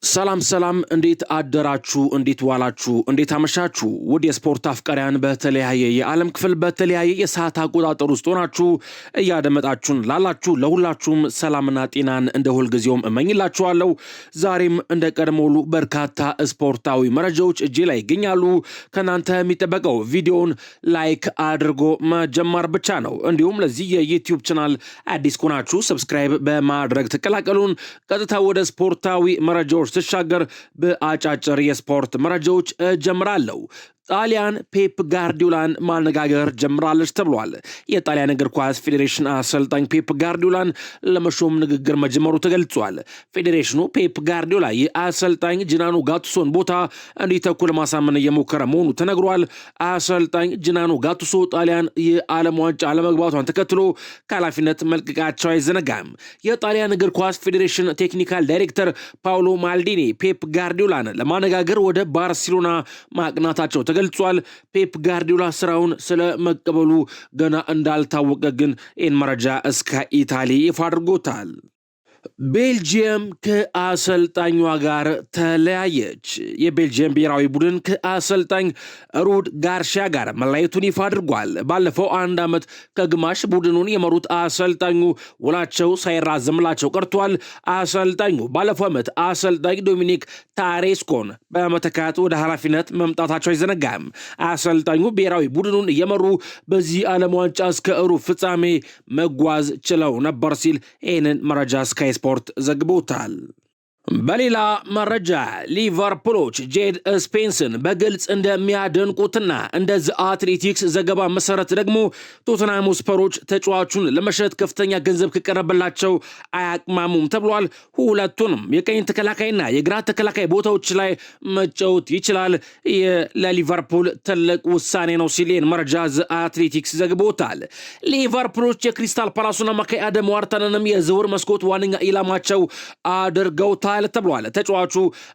ሰላም እንዴት አደራችሁ እንዴት ዋላችሁ እንዴት አመሻችሁ ውድ የስፖርት አፍቃሪያን በተለያየ የዓለም ክፍል በተለያየ የሰዓት አቆጣጠር ውስጥ ሆናችሁ እያደመጣችሁን ላላችሁ ለሁላችሁም ሰላምና ጤናን እንደ ሁልጊዜውም እመኝላችኋለሁ። ዛሬም እንደ ቀድሞው በርካታ ስፖርታዊ መረጃዎች እጄ ላይ ይገኛሉ። ከናንተ የሚጠበቀው ቪዲዮውን ላይክ አድርጎ መጀመር ብቻ ነው። እንዲሁም ለዚህ የዩቲዩብ ቻናል አዲስ ከሆናችሁ ሰብስክራይብ በማድረግ ተቀላቀሉን። ቀጥታ ወደ ስፖርታዊ መረጃዎች ተሻገር በአጫጭር የስፖርት መረጃዎች ጀምራለሁ። ጣሊያን ፔፕ ጋርዲዮላን ማነጋገር ጀምራለች ተብሏል። የጣሊያን እግር ኳስ ፌዴሬሽን አሰልጣኝ ፔፕ ጋርዲዮላን ለመሾም ንግግር መጀመሩ ተገልጿል። ፌዴሬሽኑ ፔፕ ጋርዲዮላ የአሰልጣኝ ጂናኖ ጋቱሶን ቦታ እንዲተኩ ለማሳመን እየሞከረ መሆኑ ተነግሯል። አሰልጣኝ ጂናኖ ጋቱሶ ጣሊያን የዓለም ዋንጫ አለመግባቷን ተከትሎ ከኃላፊነት መልቀቃቸው አይዘነጋም። የጣሊያን እግር ኳስ ፌዴሬሽን ቴክኒካል ዳይሬክተር ፓውሎ ማልዲኒ ፔፕ ጋርዲዮላን ለማነጋገር ወደ ባርሴሎና ማቅናታቸው ተገልጿል። ፔፕ ጋርዲዮላ ስራውን ስለመቀበሉ ገና እንዳልታወቀ ግን ይህን መረጃ እስከ ኢታሊ ይፋ አድርጎታል። ቤልጂየም ከአሰልጣኟ ጋር ተለያየች። የቤልጂየም ብሔራዊ ቡድን ከአሰልጣኝ ሩድ ጋርሺያ ጋር መለያየቱን ይፋ አድርጓል። ባለፈው አንድ ዓመት ከግማሽ ቡድኑን የመሩት አሰልጣኙ ውላቸው ሳይራዘምላቸው ቀርቷል። አሰልጣኙ ባለፈው ዓመት አሰልጣኝ ዶሚኒክ ታሬስኮን በመተካት ወደ ኃላፊነት መምጣታቸው አይዘነጋም። አሰልጣኙ ብሔራዊ ቡድኑን እየመሩ በዚህ ዓለም ዋንጫ እስከ ሩብ ፍጻሜ መጓዝ ችለው ነበር ሲል ይህንን መረጃ ስካይ ስፖርት ዘግቦታል። በሌላ መረጃ ሊቨርፑሎች ጄድ ስፔንስን በግልጽ እንደሚያደንቁትና እንደ ዘ አትሌቲክስ ዘገባ መሰረት ደግሞ ቶተንሃም ስፐሮች ተጫዋቹን ለመሸጥ ከፍተኛ ገንዘብ ከቀረበላቸው አያቅማሙም ተብሏል። ሁለቱንም የቀኝ ተከላካይና የግራ ተከላካይ ቦታዎች ላይ መጫወት ይችላል። ለሊቨርፑል ትልቅ ውሳኔ ነው ሲል መረጃ ዘ አትሌቲክስ ዘግቦታል። ሊቨርፑሎች የክሪስታል ፓላሱን አማካይ አደም ዋርተንንም የዝውውር መስኮት ዋነኛ ኢላማቸው አድርገውታል ተብሏል። ተጫዋቹ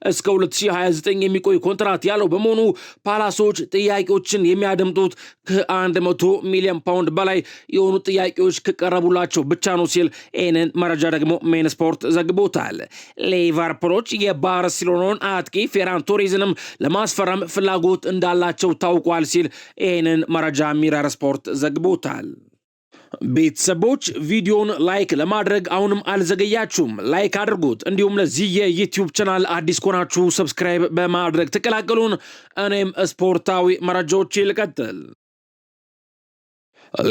እስከ 2029 የሚቆይ ኮንትራት ያለው በመሆኑ ፓላሶች ጥያቄዎችን የሚያደምጡት ከ100 ሚሊዮን ፓውንድ በላይ የሆኑ ጥያቄዎች ከቀረቡላቸው ብቻ ነው ሲል ይህንን መረጃ ደግሞ ሜን ስፖርት ዘግቦታል። ሊቨርፑሎች የባርሴሎናውን አጥቂ ፌራን ቶሬዝንም ለማስፈረም ፍላጎት እንዳላቸው ታውቋል ሲል ይህንን መረጃ ሚረር ስፖርት ዘግቦታል። ቤተሰቦች ቪዲዮን ላይክ ለማድረግ አሁንም አልዘገያችሁም፣ ላይክ አድርጉት። እንዲሁም ለዚህ የዩቲዩብ ቻናል አዲስ ከሆናችሁ ሰብስክራይብ በማድረግ ተቀላቀሉን። እኔም ስፖርታዊ መረጃዎች ልቀጥል።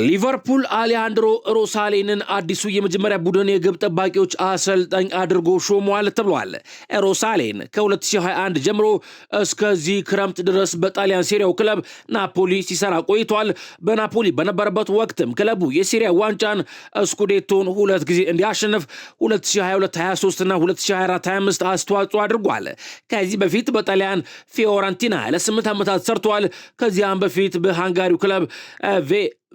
ሊቨርፑል አሌሃንድሮ ሮሳሌንን አዲሱ የመጀመሪያ ቡድን የግብ ጠባቂዎች አሰልጣኝ አድርጎ ሾሟል ተብሏል። ሮሳሌን ከ2021 ጀምሮ እስከዚህ ክረምት ድረስ በጣሊያን ሴሪያው ክለብ ናፖሊ ሲሰራ ቆይቷል። በናፖሊ በነበረበት ወቅትም ክለቡ የሴሪያ ዋንጫን ስኩዴቶን 2 ጊዜ እንዲያሸንፍ 2022-23 እና 2024-25 አስተዋጽኦ አድርጓል። ከዚህ በፊት በጣሊያን ፊዮረንቲና ለ8 ዓመታት ሰርቷል። ከዚያም በፊት በሃንጋሪው ክለብ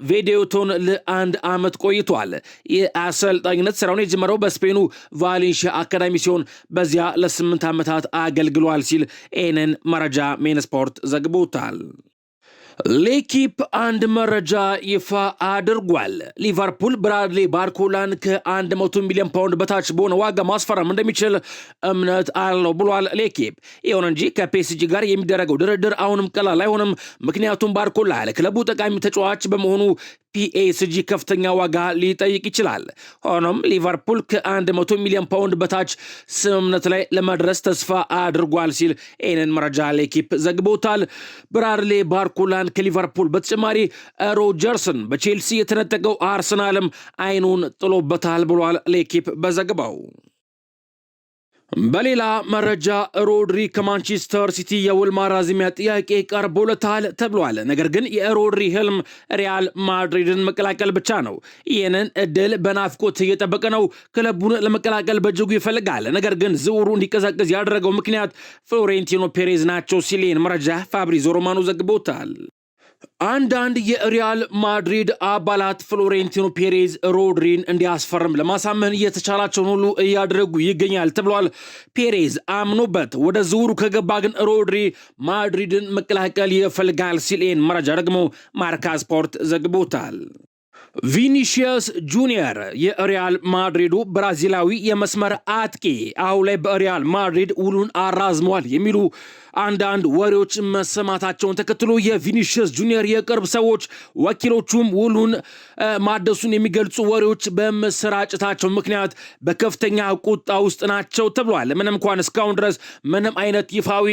ቬዴዮቶን ለ1 ዓመት ቆይቷል። የአሰልጣኝነት ስራውን የጀመረው በስፔኑ ቫሌንሺያ አካዳሚ ሲሆን በዚያ ለ8 ዓመታት አገልግሏል ሲል ኤነን መረጃ ሜን ስፖርት ዘግቦታል። ሌኪፕ አንድ መረጃ ይፋ አድርጓል። ሊቨርፑል ብራድሊ ባርኮላን ከ100 ሚሊዮን ፓውንድ በታች በሆነ ዋጋ ማስፈረም እንደሚችል እምነት አለው ብሏል ሌኪፕ። ይሁን እንጂ ከፒኤስጂ ጋር የሚደረገው ድርድር አሁንም ቀላል አይሆንም። ምክንያቱም ባርኮላ ለክለቡ ጠቃሚ ተጫዋች በመሆኑ ፒኤስጂ ከፍተኛ ዋጋ ሊጠይቅ ይችላል። ሆኖም ሊቨርፑል ከ100 ሚሊዮን ፓውንድ በታች ስምምነት ላይ ለመድረስ ተስፋ አድርጓል ሲል ይህንን መረጃ ሌኪፕ ዘግቦታል። ብራድሊ ባርኮላን ከሊቨርፑል በተጨማሪ ሮጀርስን በቼልሲ የተነጠቀው አርሰናልም አይኑን ጥሎበታል ብሏል ሌኪፕ በዘገባው። በሌላ መረጃ ሮድሪ ከማንቸስተር ሲቲ የውል ማራዘሚያ ጥያቄ ቀርቦለታል ተብሏል። ነገር ግን የሮድሪ ህልም ሪያል ማድሪድን መቀላቀል ብቻ ነው። ይህንን እድል በናፍቆት እየጠበቀ ነው። ክለቡን ለመቀላቀል በእጅጉ ይፈልጋል። ነገር ግን ዝውውሩ እንዲቀዛቀዝ ያደረገው ምክንያት ፍሎሬንቲኖ ፔሬዝ ናቸው ሲል መረጃ ፋብሪዞ ሮማኖ ዘግቦታል። አንዳንድ የሪያል ማድሪድ አባላት ፍሎሬንቲኖ ፔሬዝ ሮድሪን እንዲያስፈርም ለማሳመን እየተቻላቸውን ሁሉ እያደረጉ ይገኛል ተብሏል። ፔሬዝ አምኖበት ወደ ዝውውሩ ከገባ ግን ሮድሪ ማድሪድን መቀላቀል ይፈልጋል ሲል መረጃ ደግሞ ማርካ ስፖርት ዘግቦታል። ቪኒሺየስ ጁኒየር የሪያል ማድሪዱ ብራዚላዊ የመስመር አጥቂ አሁን ላይ በሪያል ማድሪድ ውሉን አራዝሟል የሚሉ አንዳንድ ወሬዎች መሰማታቸውን ተከትሎ የቪኒሺየስ ጁኒየር የቅርብ ሰዎች ወኪሎቹም ውሉን ማደሱን የሚገልጹ ወሬዎች በመሰራጨታቸው ምክንያት በከፍተኛ ቁጣ ውስጥ ናቸው ተብሏል። ምንም እንኳን እስካሁን ድረስ ምንም አይነት ይፋዊ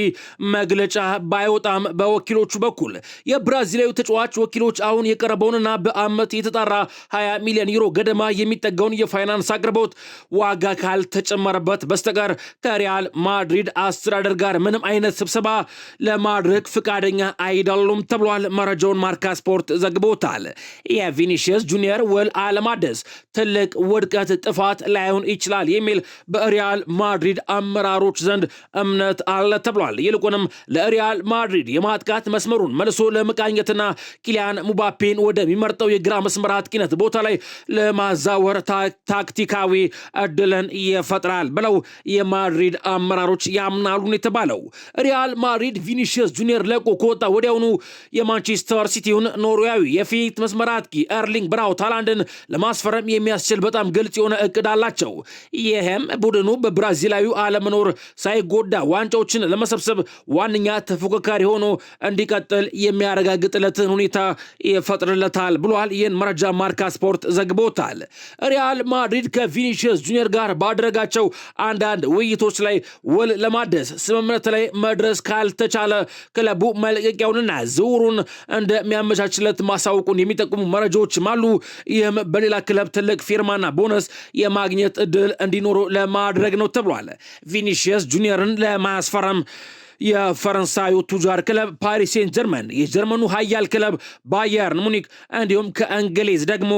መግለጫ ባይወጣም በወኪሎቹ በኩል የብራዚላዊ ተጫዋች ወኪሎች አሁን የቀረበውንና በአመት የተጣራ 20 ሚሊዮን ዩሮ ገደማ የሚጠጋውን የፋይናንስ አቅርቦት ዋጋ ካልተጨመረበት በስተቀር ከሪያል ማድሪድ አስተዳደር ጋር ምንም አይነት ስብሰባ ለማድረግ ፍቃደኛ አይደሉም ተብሏል። መረጃውን ማርካ ስፖርት ዘግቦታል። የቪኒሺየስ ጁኒየር ውል አለማደስ ትልቅ ውድቀት ጥፋት ላይሆን ይችላል የሚል በሪያል ማድሪድ አመራሮች ዘንድ እምነት አለ ተብሏል። ይልቁንም ለሪያል ማድሪድ የማጥቃት መስመሩን መልሶ ለመቃኘትና ኪሊያን ሙባፔን ወደሚመርጠው የግራ መስመር አጥቂነት ቦታ ላይ ለማዛወር ታክቲካዊ እድልን ይፈጥራል ብለው የማድሪድ አመራሮች ያምናሉ የተባለው ሪያል ማድሪድ ቪኒሺየስ ጁኒየር ለቆ ከወጣ ወዲያውኑ የማንቸስተር ሲቲውን ኖርዌያዊ የፊት መስመር አጥቂ ኤርሊንግ ብራውት ሃላንድን ለማስፈረም የሚያስችል በጣም ግልጽ የሆነ እቅድ አላቸው። ይህም ቡድኑ በብራዚላዊ አለመኖር ሳይጎዳ ዋንጫዎችን ለመሰብሰብ ዋነኛ ተፎካካሪ ሆኖ እንዲቀጥል የሚያረጋግጥለትን ሁኔታ ይፈጥርለታል ብሏል። ይህን መረጃ ማርካ ስፖርት ዘግቦታል። ሪያል ማድሪድ ከቪኒሺየስ ጁኒየር ጋር ባደረጋቸው አንዳንድ ውይይቶች ላይ ውል ለማደስ ስምምነት ላይ መድረስ ካልተቻለ ክለቡ መልቀቂያውንና ዝውውሩን እንደሚያመቻችለት ማሳወቁን የሚጠቁሙ መረጃዎችም አሉ። ይህም በሌላ ክለብ ትልቅ ፊርማና ቦነስ የማግኘት እድል እንዲኖረው ለማድረግ ነው ተብሏል። ቪኒሺየስ ጁኒየርን ለማስፈረም የፈረንሳዩ ቱጃር ክለብ ፓሪስ ሴንት ጀርመን፣ የጀርመኑ ኃያል ክለብ ባየርን ሙኒክ እንዲሁም ከእንግሊዝ ደግሞ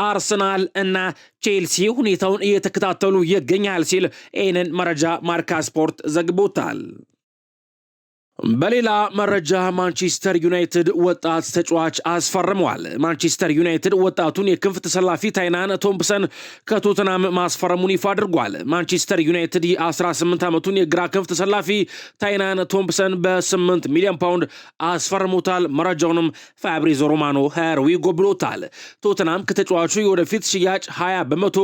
አርሰናል እና ቼልሲ ሁኔታውን እየተከታተሉ ይገኛል ሲል ይህንን መረጃ ማርካ ስፖርት ዘግቦታል። በሌላ መረጃ ማንቸስተር ዩናይትድ ወጣት ተጫዋች አስፈርመዋል። ማንቸስተር ዩናይትድ ወጣቱን የክንፍ ተሰላፊ ታይናን ቶምፕሰን ከቶተናም ማስፈረሙን ይፋ አድርጓል። ማንቸስተር ዩናይትድ የ18 ዓመቱን የግራ ክንፍ ተሰላፊ ታይናን ቶምፕሰን በ8 ሚሊዮን ፓውንድ አስፈርሙታል። መረጃውንም ፋብሪዞ ሮማኖ ሄርዊጎ ብሎታል። ቶተናም ከተጫዋቹ የወደፊት ሽያጭ 20 በመቶ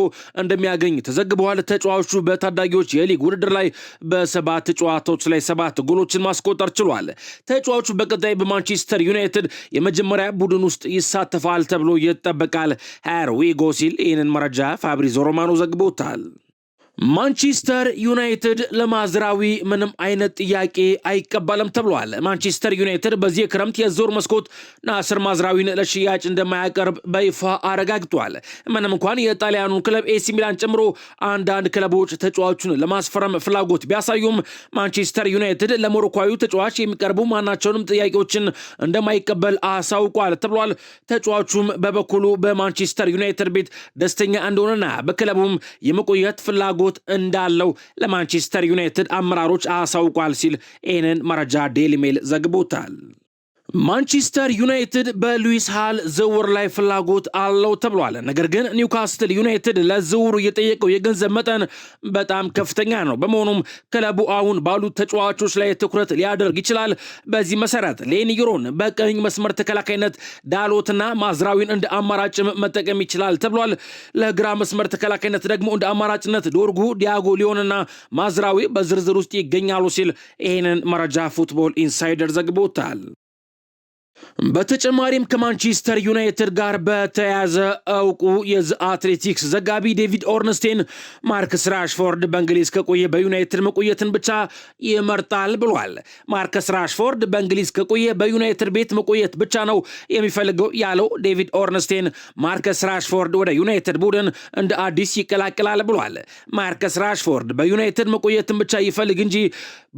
እንደሚያገኝ ተዘግበዋል። ተጫዋቹ በታዳጊዎች የሊግ ውድድር ላይ በ7 ጨዋታዎች ላይ 7 ጎሎችን ማስቆጠር ችሏል። ተጫዋቹ በቀጣይ በማንቸስተር ዩናይትድ የመጀመሪያ ቡድን ውስጥ ይሳተፋል ተብሎ ይጠበቃል። ሄርዊጎ ሲል ይህንን መረጃ ፋብሪዞ ሮማኖ ዘግቦታል። ማንቸስተር ዩናይትድ ለማዝራዊ ምንም አይነት ጥያቄ አይቀበልም ተብሏል። ማንቸስተር ዩናይትድ በዚህ ክረምት የዝውውር መስኮት ናስር ማዝራዊን ለሽያጭ እንደማያቀርብ በይፋ አረጋግጧል። ምንም እንኳን የጣሊያኑን ክለብ ኤሲ ሚላን ጨምሮ አንዳንድ ክለቦች ተጫዋቹን ለማስፈረም ፍላጎት ቢያሳዩም ማንቸስተር ዩናይትድ ለሞሮኳዊ ተጫዋች የሚቀርቡ ማናቸውንም ጥያቄዎችን እንደማይቀበል አሳውቋል ተብሏል። ተጫዋቹም በበኩሉ በማንቸስተር ዩናይትድ ቤት ደስተኛ እንደሆነና በክለቡም የመቆየት ፍላጎት እንዳለው ለማንቸስተር ዩናይትድ አመራሮች አሳውቋል ሲል ይህንን መረጃ ዴይሊ ሜል ዘግቦታል። ማንቸስተር ዩናይትድ በሉዊስ ሃል ዝውውር ላይ ፍላጎት አለው ተብሏል። ነገር ግን ኒውካስትል ዩናይትድ ለዝውውሩ የጠየቀው የገንዘብ መጠን በጣም ከፍተኛ ነው። በመሆኑም ክለቡ አሁን ባሉት ተጫዋቾች ላይ ትኩረት ሊያደርግ ይችላል። በዚህ መሰረት ሌኒዮሮን በቀኝ መስመር ተከላካይነት፣ ዳሎትና ማዝራዊን እንደ አማራጭ መጠቀም ይችላል ተብሏል። ለግራ መስመር ተከላካይነት ደግሞ እንደ አማራጭነት ዶርጉ፣ ዲያጎ ሊዮንና ማዝራዊ በዝርዝር ውስጥ ይገኛሉ ሲል ይህንን መረጃ ፉትቦል ኢንሳይደር ዘግቦታል። በተጨማሪም ከማንቸስተር ዩናይትድ ጋር በተያያዘ እውቁ የዘ አትሌቲክስ ዘጋቢ ዴቪድ ኦርንስቴን ማርከስ ራሽፎርድ በእንግሊዝ ከቆየ በዩናይትድ መቆየትን ብቻ ይመርጣል ብሏል። ማርከስ ራሽፎርድ በእንግሊዝ ከቆየ በዩናይትድ ቤት መቆየት ብቻ ነው የሚፈልገው ያለው ዴቪድ ኦርንስቴን ማርከስ ራሽፎርድ ወደ ዩናይትድ ቡድን እንደ አዲስ ይቀላቅላል ብሏል። ማርከስ ራሽፎርድ በዩናይትድ መቆየትን ብቻ ይፈልግ እንጂ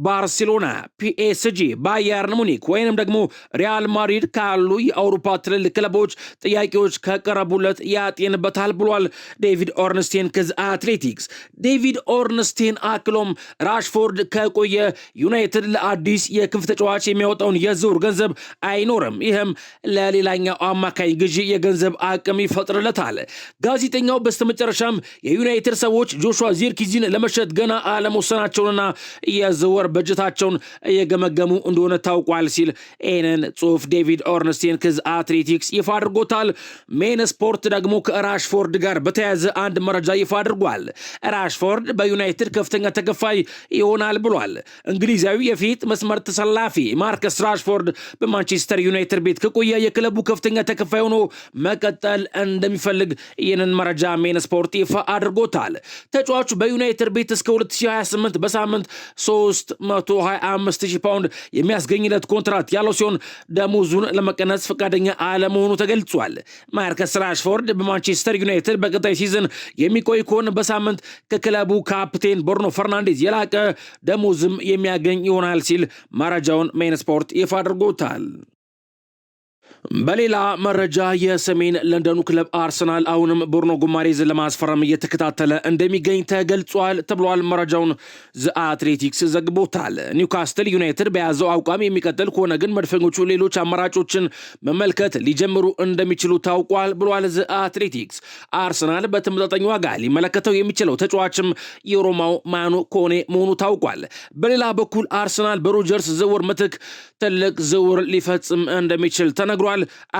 ባርሴሎና፣ ፒኤስጂ፣ ባየርን ሙኒክ ወይንም ደግሞ ሪያል ማድሪድ ካሉ የአውሮፓ ትልልቅ ክለቦች ጥያቄዎች ከቀረቡለት ያጤንበታል ብሏል ዴቪድ ኦርንስቴን ከዚ አትሌቲክስ። ዴቪድ ኦርንስቴን አክሎም ራሽፎርድ ከቆየ ዩናይትድ ለአዲስ የክንፍ ተጫዋች የሚያወጣውን የዝውውር ገንዘብ አይኖርም። ይህም ለሌላኛው አማካኝ ግዢ የገንዘብ አቅም ይፈጥርለታል። ጋዜጠኛው በስተመጨረሻም የዩናይትድ ሰዎች ጆሹዋ ዚርክዚን ለመሸጥ ገና አለመወሰናቸውንና የዝውውር በጀታቸውን እየገመገሙ እንደሆነ ታውቋል ሲል ይህንን ጽሑፍ ዴቪድ ኦርንስቴን ከዝ አትሌቲክስ ይፋ አድርጎታል። ሜን ስፖርት ደግሞ ከራሽፎርድ ጋር በተያያዘ አንድ መረጃ ይፋ አድርጓል። ራሽፎርድ በዩናይትድ ከፍተኛ ተከፋይ ይሆናል ብሏል። እንግሊዛዊ የፊት መስመር ተሰላፊ ማርከስ ራሽፎርድ በማንቸስተር ዩናይትድ ቤት ከቆየ የክለቡ ከፍተኛ ተከፋይ ሆኖ መቀጠል እንደሚፈልግ ይህንን መረጃ ሜን ስፖርት ይፋ አድርጎታል። ተጫዋቹ በዩናይትድ ቤት እስከ 2028 በሳምንት 325,000 ፓውንድ የሚያስገኝለት ኮንትራት ያለው ሲሆን ደሞዙን ለመቀነስ ፈቃደኛ አለመሆኑ ተገልጿል። ማርከስ ራሽፎርድ በማንቸስተር ዩናይትድ በቀጣይ ሲዝን የሚቆይ ከሆነ በሳምንት ከክለቡ ካፕቴን ብሩኖ ፈርናንዴዝ የላቀ ደሞዝም የሚያገኝ ይሆናል ሲል መረጃውን ሜን ስፖርት ይፋ አድርጎታል። በሌላ መረጃ የሰሜን ለንደኑ ክለብ አርሰናል አሁንም ብሩኖ ጉማሬዝን ለማስፈረም እየተከታተለ እንደሚገኝ ተገልጿል ተብሏል። መረጃውን ዘ አትሌቲክስ ዘግቦታል። ኒውካስትል ዩናይትድ በያዘው አቋም የሚቀጥል ከሆነ ግን መድፈኞቹ ሌሎች አማራጮችን መመልከት ሊጀምሩ እንደሚችሉ ታውቋል ብሏል ዘ አትሌቲክስ። አርሰናል በተመጣጣኝ ዋጋ ሊመለከተው የሚችለው ተጫዋችም የሮማው ማኑ ኮኔ መሆኑ ታውቋል። በሌላ በኩል አርሰናል በሮጀርስ ዝውውር ምትክ ትልቅ ዝውውር ሊፈጽም እንደሚችል ተነግሯል።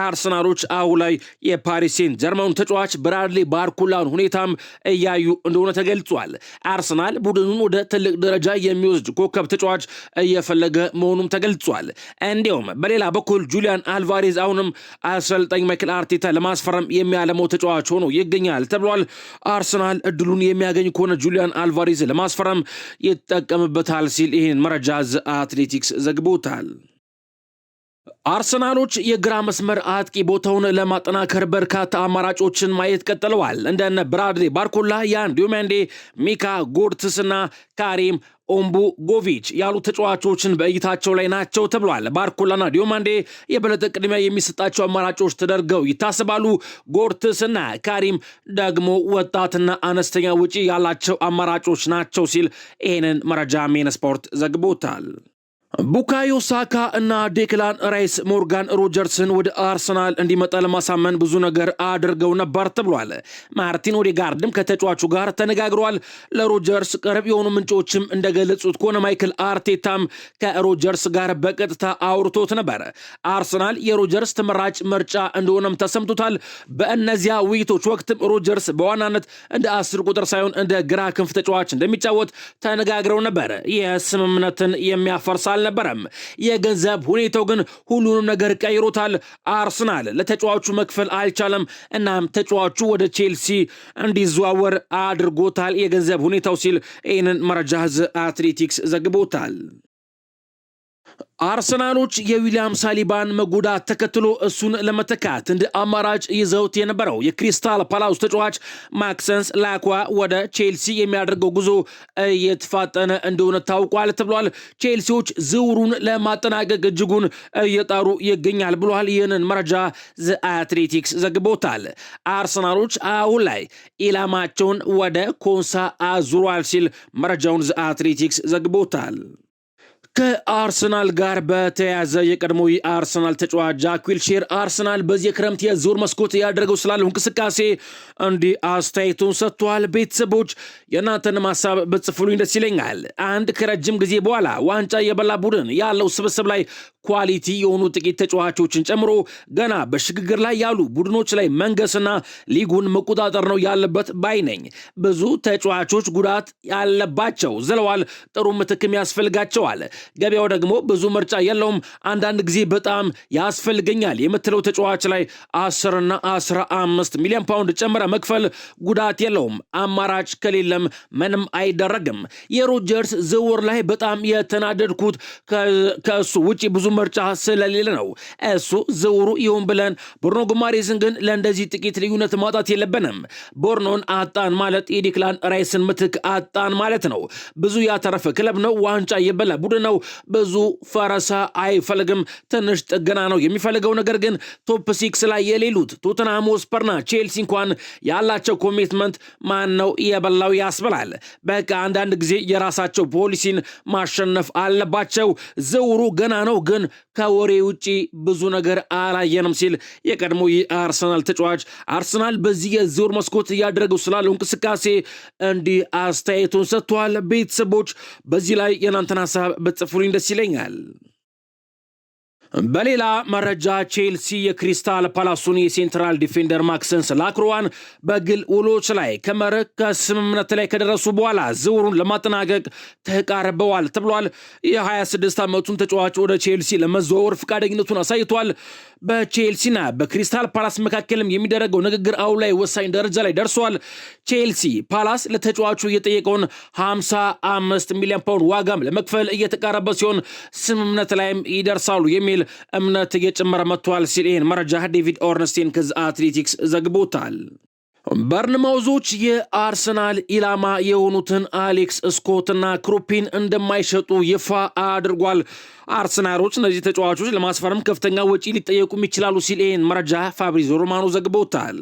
አርሰናሎች አሁን ላይ የፓሪስ ሴንት ጀርመኑ ተጫዋች ብራድሊ ባርኩላን ሁኔታም እያዩ እንደሆነ ተገልጿል። አርሰናል ቡድኑን ወደ ትልቅ ደረጃ የሚወስድ ኮከብ ተጫዋች እየፈለገ መሆኑም ተገልጿል። እንዲሁም በሌላ በኩል ጁሊያን አልቫሬዝ አሁንም አሰልጣኝ ማይክል አርቴታ ለማስፈረም የሚያለመው ተጫዋች ሆኖ ይገኛል ተብሏል። አርሰናል እድሉን የሚያገኝ ከሆነ ጁሊያን አልቫሬዝ ለማስፈረም ይጠቀምበታል ሲል ይህን መረጃ ዘ አትሌቲክስ ዘግቦታል። አርሰናሎች የግራ መስመር አጥቂ ቦታውን ለማጠናከር በርካታ አማራጮችን ማየት ቀጥለዋል። እንደነ ብራድሊ ባርኮላ፣ ያን ዲዮማንዴ፣ ሚካ ጎርትስና ካሪም ኦምቡ ጎቪች ያሉ ተጫዋቾችን በእይታቸው ላይ ናቸው ተብሏል። ባርኮላና ዲዮማንዴ የበለጠ ቅድሚያ የሚሰጣቸው አማራጮች ተደርገው ይታሰባሉ። ጎርትስና ካሪም ደግሞ ወጣትና አነስተኛ ውጪ ያላቸው አማራጮች ናቸው ሲል ይህንን መረጃ ሜን ስፖርት ዘግቦታል። ቡካዮ ሳካ እና ዴክላን ራይስ ሞርጋን ሮጀርስን ወደ አርሰናል እንዲመጣ ለማሳመን ብዙ ነገር አድርገው ነበር ተብሏል። ማርቲን ኦዴጋርድም ከተጫዋቹ ጋር ተነጋግሯል። ለሮጀርስ ቅርብ የሆኑ ምንጮችም እንደገለጹት ከሆነ ማይክል አርቴታም ከሮጀርስ ጋር በቀጥታ አውርቶት ነበር። አርሰናል የሮጀርስ ተመራጭ ምርጫ እንደሆነም ተሰምቶታል። በእነዚያ ውይይቶች ወቅትም ሮጀርስ በዋናነት እንደ 10 ቁጥር ሳይሆን እንደ ግራ ክንፍ ተጫዋች እንደሚጫወት ተነጋግረው ነበር። የስምምነትን የሚያፈርሳል አልነበረም። የገንዘብ ሁኔታው ግን ሁሉንም ነገር ቀይሮታል። አርሰናል ለተጫዋቹ መክፈል አልቻለም። እናም ተጫዋቹ ወደ ቼልሲ እንዲዘዋወር አድርጎታል የገንዘብ ሁኔታው ሲል ይህንን መረጃ ዘ አትሌቲክስ ዘግቦታል። አርሰናሎች የዊሊያም ሳሊባን መጎዳት ተከትሎ እሱን ለመተካት እንደ አማራጭ ይዘውት የነበረው የክሪስታል ፓላስ ተጫዋች ማክሰንስ ላኳ ወደ ቼልሲ የሚያደርገው ጉዞ እየተፋጠነ እንደሆነ ታውቋል ተብሏል። ቼልሲዎች ዝውውሩን ለማጠናቀቅ እጅጉን እየጣሩ ይገኛል ብሏል። ይህንን መረጃ ዘ አትሌቲክስ ዘግቦታል። አርሰናሎች አሁን ላይ ኢላማቸውን ወደ ኮንሳ አዙሯል ሲል መረጃውን ዘ አትሌቲክስ ዘግቦታል። ከአርሰናል ጋር በተያያዘ የቀድሞ የአርሰናል ተጫዋች ጃክ ዊልሼር አርሰናል በዚህ ክረምት የዝውውር መስኮት ያደረገው ስላለው እንቅስቃሴ እንዲህ አስተያየቱን ሰጥቷል። ቤተሰቦች የእናንተን ሀሳብ ብትጽፉልኝ ደስ ይለኛል። አንድ ከረጅም ጊዜ በኋላ ዋንጫ የበላ ቡድን ያለው ስብስብ ላይ ኳሊቲ የሆኑ ጥቂት ተጫዋቾችን ጨምሮ ገና በሽግግር ላይ ያሉ ቡድኖች ላይ መንገስና ሊጉን መቆጣጠር ነው ያለበት ባይ ነኝ። ብዙ ተጫዋቾች ጉዳት ያለባቸው ዘለዋል፣ ጥሩ ምትክም ያስፈልጋቸዋል። ገበያው ደግሞ ብዙ ምርጫ የለውም። አንዳንድ ጊዜ በጣም ያስፈልገኛል የምትለው ተጫዋች ላይ 10 እና 15 ሚሊዮን ፓውንድ ጨምረ መክፈል ጉዳት የለውም። አማራጭ ከሌለም ምንም አይደረግም። የሮጀርስ ዝውውር ላይ በጣም የተናደድኩት ከእሱ ውጪ ብዙ ምርጫ ስለሌለ ነው። እሱ ዝውውሩ ይሁን ብለን ብሩኖ ጉማሬዝን ግን ለእንደዚህ ጥቂት ልዩነት ማጣት የለብንም። ቦርኖን አጣን ማለት የዲክላን ራይስን ምትክ አጣን ማለት ነው። ብዙ ያተረፈ ክለብ ነው። ዋንጫ የበላ ቡድን ነው። ብዙ ፈረሳ አይፈልግም። ትንሽ ጥገና ነው የሚፈልገው። ነገር ግን ቶፕ 6 ላይ የሌሉት ቶተንሃም ሆትስፐርና ቼልሲ እንኳን ያላቸው ኮሚትመንት ማን ነው የበላው ያስበላል። በቃ አንዳንድ ጊዜ የራሳቸው ፖሊሲን ማሸነፍ አለባቸው። ዝውውሩ ገና ነው ግን ከወሬ ውጪ ብዙ ነገር አላየንም ሲል የቀድሞ የአርሰናል ተጫዋች አርሰናል በዚህ የዝውውር መስኮት እያደረገው ስላለው እንቅስቃሴ እንዲህ አስተያየቱን ሰጥቷል። ቤተሰቦች በዚህ ላይ የናንተን ሀሳብ በጽፉልኝ ደስ ይለኛል። በሌላ መረጃ ቼልሲ የክሪስታል ፓላሱን የሴንትራል ዲፌንደር ማክሰንስ ላክሮዋን በግል ውሎች ላይ ከስምምነት ላይ ከደረሱ በኋላ ዝውውሩን ለማጠናቀቅ ተቃርበዋል ተብሏል። የ26 ዓመቱን ተጫዋች ወደ ቼልሲ ለመዘዋወር ፈቃደኝነቱን አሳይቷል። በቼልሲና በክሪስታል ፓላስ መካከልም የሚደረገው ንግግር አሁን ላይ ወሳኝ ደረጃ ላይ ደርሷል። ቼልሲ ፓላስ ለተጫዋቹ እየጠየቀውን 55 ሚሊዮን ፓውንድ ዋጋም ለመክፈል እየተቃረበ ሲሆን ስምምነት ላይም ይደርሳሉ የሚል እምነት እየጨመረ መጥቷል ሲል ይህን መረጃ ዴቪድ ኦርንስቲን ከዚ አትሌቲክስ ዘግቦታል። በርንማውዞች የአርሰናል ኢላማ የሆኑትን አሌክስ ስኮትና ክሩፒን እንደማይሸጡ ይፋ አድርጓል። አርሰናሎች እነዚህ ተጫዋቾች ለማስፈረም ከፍተኛ ወጪ ሊጠየቁም ይችላሉ ሲል ይህን መረጃ ፋብሪዞ ሮማኖ ዘግቦታል።